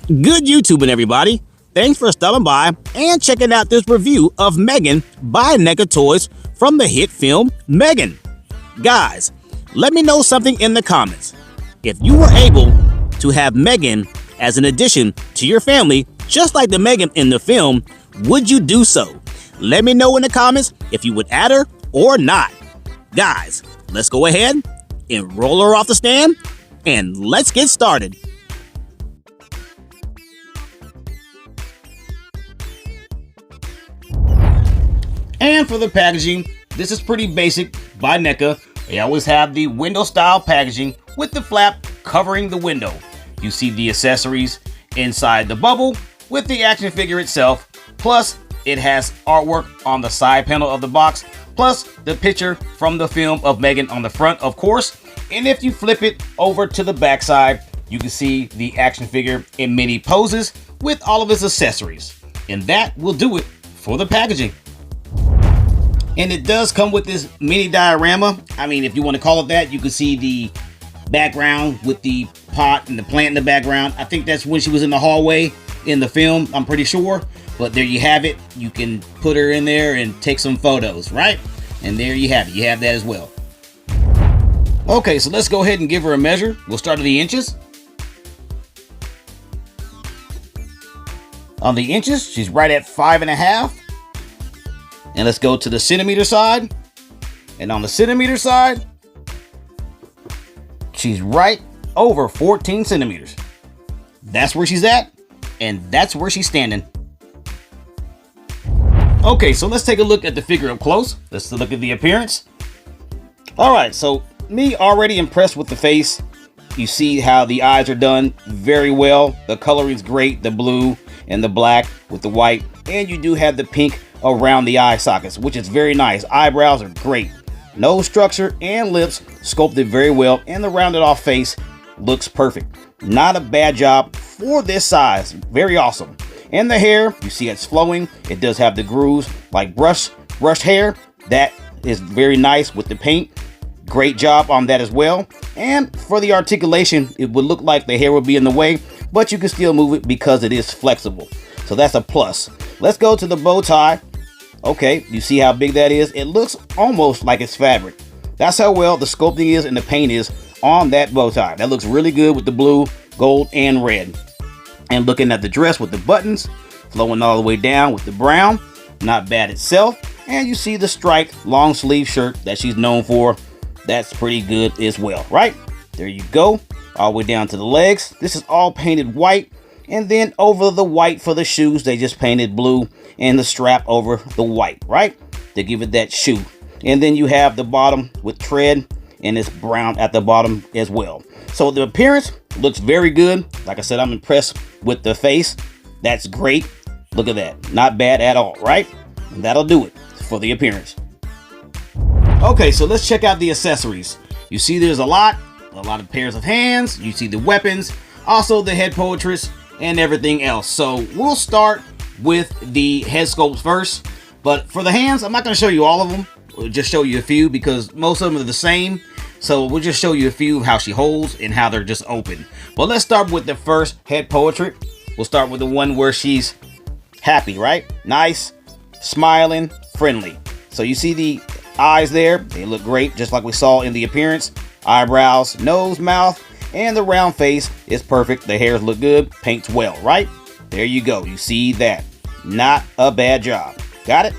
Good YouTubing, everybody. Thanks for stopping by and checking out this review of M3GAN by NECA Toys from the hit film M3GAN. Guys, let me know something in the comments. If you were able to have M3GAN as an addition to your family, just like the M3GAN in the film, would you do so? Let me know in the comments if you would add her or not. Guys, let's go ahead and roll her off the stand and let's get started. And for the packaging, this is pretty basic by NECA. They always have the window style packaging with the flap covering the window. You see the accessories inside the bubble with the action figure itself, plus it has artwork on the side panel of the box, plus the picture from the film of M3GAN on the front, of course. And if you flip it over to the back side, you can see the action figure in many poses with all of its accessories. And that will do it for the packaging. And it does come with this mini diorama. I mean, if you want to call it that. You can see the background with the pot and the plant in the background. I think that's when she was in the hallway in the film, I'm pretty sure. But there you have it. You can put her in there and take some photos, right? And there you have it. You have that as well. Okay, so let's go ahead and give her a measure. We'll start at the inches. On the inches, she's right at 5.5. And let's go to the centimeter side. And on the centimeter side, she's right over 14 centimeters. That's where she's at, and that's where she's standing. Okay, so let's take a look at the figure up close. Let's look at the appearance. All right, so me already impressed with the face. You see how the eyes are done very well. The coloring's great, the blue and the black with the white. And you do have the pink around the eye sockets, which is very nice. Eyebrows are great. Nose structure and lips sculpted very well, and the rounded off face looks perfect. Not a bad job for this size. Very awesome. And the hair, you see it's flowing. It does have the grooves like brushed hair. That is very nice with the paint. Great job on that as well. And for the articulation, it would look like the hair would be in the way, but you can still move it because it is flexible. So that's a plus. Let's go to the bow tie. Okay, you see how big that is? It looks almost like it's fabric. That's how well the sculpting is and the paint is on that bow tie. That looks really good with the blue, gold, and red. And looking at the dress with the buttons flowing all the way down with the brown, not bad itself. And you see the striped long sleeve shirt that she's known for. That's pretty good as well, right? There you go, all the way down to the legs. This is all painted white. And then over the white for the shoes, they just painted blue, and the strap over the white, right? To give it that shoe. And then you have the bottom with tread, and it's brown at the bottom as well. So the appearance looks very good. Like I said, I'm impressed with the face. That's great. Look at that. Not bad at all, right? And that'll do it for the appearance. Okay, so let's check out the accessories. You see there's a lot of pairs of hands. You see the weapons, also the head portraits, and everything else. So we'll start with the head sculpts first. But for the hands, I'm not going to show you all of them. We'll just show you a few because most of them are the same. So we'll just show you a few of how she holds and how they're just open. But let's start with the first head portrait. We'll start with the one where she's happy, right? Nice, smiling, friendly. So you see the eyes there. They look great, just like we saw in the appearance. Eyebrows, nose, mouth, and the round face is perfect. The hairs look good, paints well, right? There you go. You see that. Not a bad job. Got it?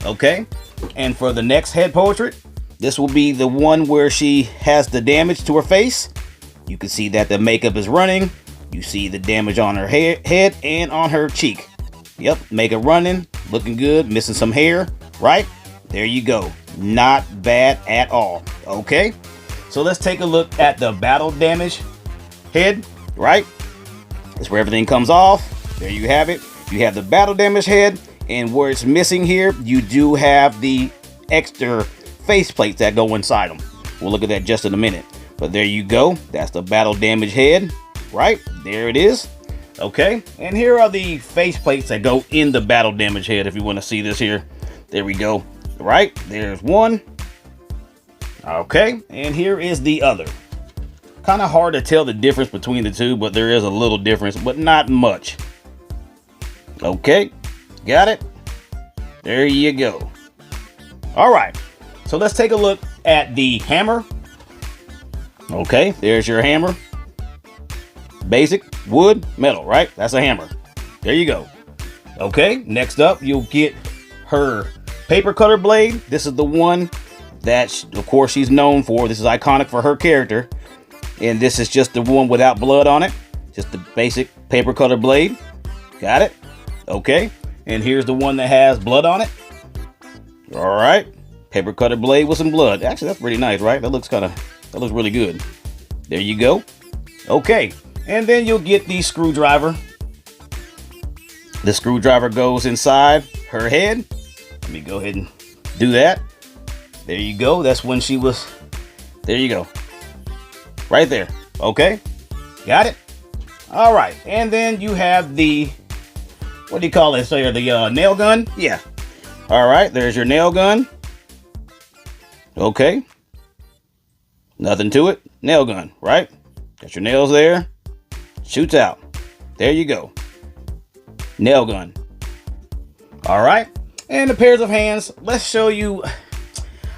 Okay. And for the next head portrait, this will be the one where she has the damage to her face. You can see that the makeup is running. You see the damage on her head and on her cheek. Yep, makeup running, looking good, missing some hair, right? There you go. Not bad at all. Okay. So let's take a look at the battle damage head, right? That's where everything comes off. There you have it. You have the battle damage head, and where it's missing here, you do have the extra face plates that go inside them. We'll look at that just in a minute. But there you go. That's the battle damage head, right? There it is. Okay, and here are the face plates that go in the battle damage head. If you want to see this here, there we go. Right, there's one. Okay, and here is the other. Kind of hard to tell the difference between the two, but there is a little difference, but not much. Okay, got it? There you go. All right, so let's take a look at the hammer. Okay, there's your hammer. Basic, wood, metal, right? That's a hammer. There you go. Okay, next up, you'll get her paper cutter blade. This is the one that, of course, she's known for. This is iconic for her character. And this is just the one without blood on it. Just the basic paper cutter blade. Got it? Okay. And here's the one that has blood on it. All right. Paper cutter blade with some blood. Actually, that's pretty nice, right? That looks really good. There you go. Okay. And then you'll get the screwdriver. The screwdriver goes inside her head. Let me go ahead and do that. There you go. That's when she was. There you go. Right there. Okay. Got it? All right. And then you have the, what do you call it? So the nail gun? Yeah. All right. There's your nail gun. Okay. Nothing to it. Nail gun, right? Got your nails there. Shoots out. There you go. Nail gun. All right. And the pairs of hands. Let's show you.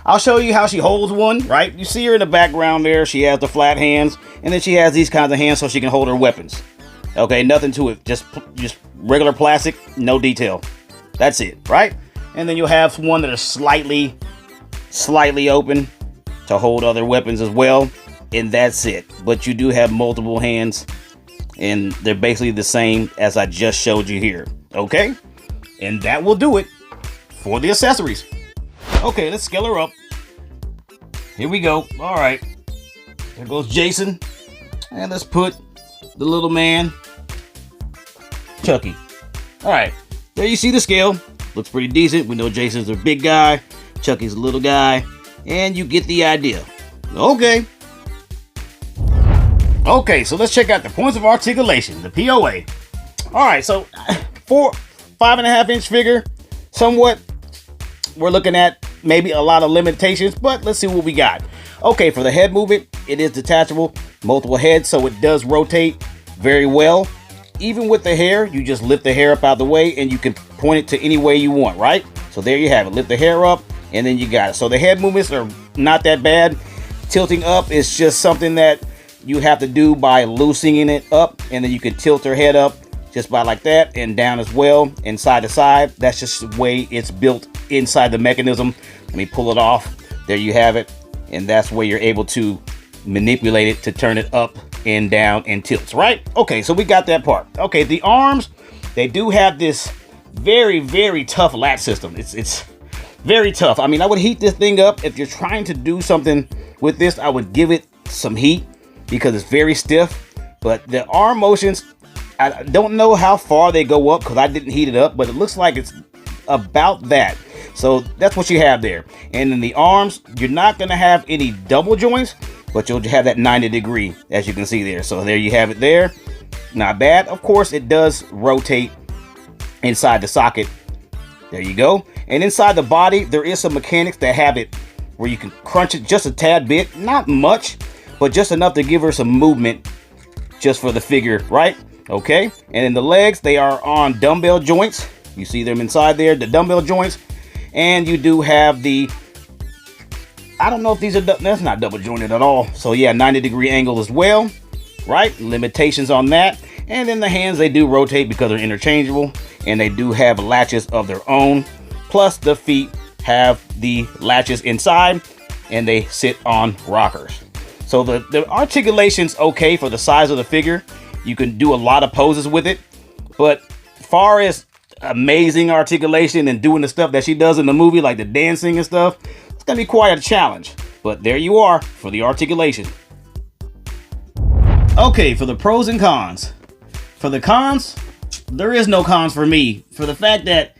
I'll show you how she holds one, right? You see her in the background there. She has the flat hands, and then she has these kinds of hands so she can hold her weapons. Okay, nothing to it. Just regular plastic, no detail. That's it, right? And then you'll have one that is slightly open to hold other weapons as well, and that's it. But you do have multiple hands, and they're basically the same as I just showed you here. Okay? And that will do it for the accessories. Okay, let's scale her up. Here we go. All right. There goes Jason. And let's put the little man, Chucky. All right. There you see the scale. Looks pretty decent. We know Jason's a big guy. Chucky's a little guy. And you get the idea. Okay. Okay, so let's check out the points of articulation, the POA. All right, so for 5.5-inch figure, somewhat, we're looking at maybe a lot of limitations, but let's see what we got. Okay, for the head movement, it is detachable, multiple heads, so it does rotate very well. Even with the hair, you just lift the hair up out the way and you can point it to any way you want, right? So there you have it. Lift the hair up and then you got it. So the head movements are not that bad. Tilting up is just something that you have to do by loosening it up, and then you can tilt her head up just by like that, and down as well, and side to side. That's just the way it's built inside the mechanism. Let me pull it off. There you have it. And that's where you're able to manipulate it to turn it up and down and tilts, right? Okay, so we got that part. Okay, the arms, they do have this very, very tough latch system. It's very tough. I mean, I would heat this thing up. If you're trying to do something with this, I would give it some heat because it's very stiff. But the arm motions, I don't know how far they go up because I didn't heat it up, but it looks like it's about that. So that's what you have there. And in the arms, you're not going to have any double joints, but you'll have that 90 degree, as you can see there. So there you have it there. Not bad. Of course, it does rotate inside the socket. There you go. And inside the body, there is some mechanics that have it where you can crunch it just a tad bit. Not much, but just enough to give her some movement just for the figure, right? Okay. And in the legs, they are on dumbbell joints. You see them inside there, the dumbbell joints. And you do have the, I don't know if these are, that's not double jointed at all. So yeah, 90 degree angle as well, right? Limitations on that. And then the hands, they do rotate because they're interchangeable, and they do have latches of their own. Plus the feet have the latches inside and they sit on rockers. So the articulation's okay for the size of the figure. You can do a lot of poses with it, but far as amazing articulation and doing the stuff that she does in the movie, like the dancing and stuff, it's gonna be quite a challenge. But there you are for the articulation. Okay, for the pros and cons. For the cons, there is no cons for me, for the fact that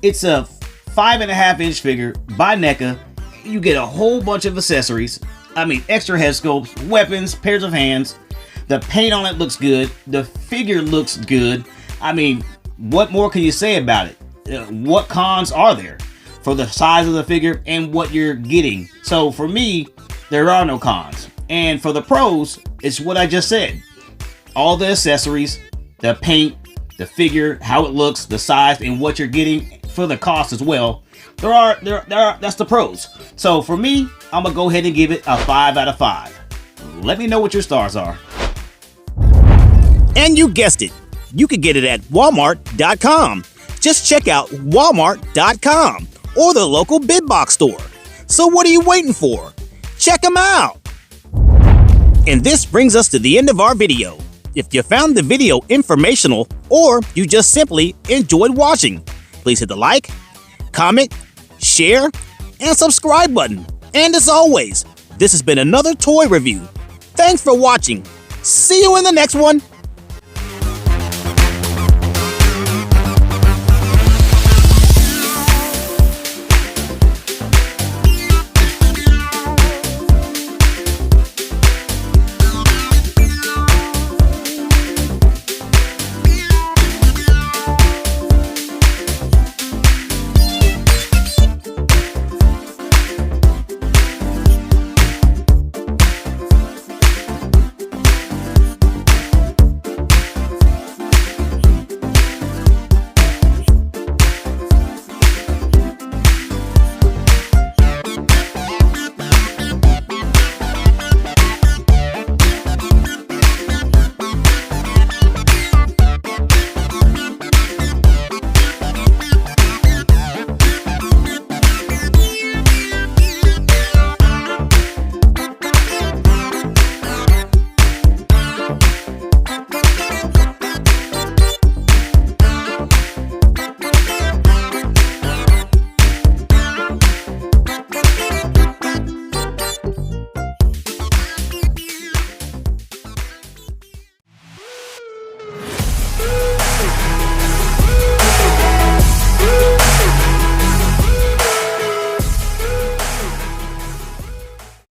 it's a 5.5-inch figure by NECA. You get a whole bunch of accessories. I mean, extra head sculpts, weapons, pairs of hands. The paint on it looks good. The figure looks good. I mean, what more can you say about it? What cons are there for the size of the figure and what you're getting? So for me, there are no cons. And for the pros, it's what I just said. All the accessories, the paint, the figure, how it looks, the size, and what you're getting for the cost as well. That's the pros. So for me, I'm gonna go ahead and give it a 5 out of 5. Let me know what your stars are. And you guessed it, you could get it at Walmart.com. Just check out Walmart.com or the local big box store. So what are you waiting for? Check them out! And this brings us to the end of our video. If you found the video informational or you just simply enjoyed watching, please hit the like, comment, share, and subscribe button. And as always, this has been another toy review. Thanks for watching. See you in the next one.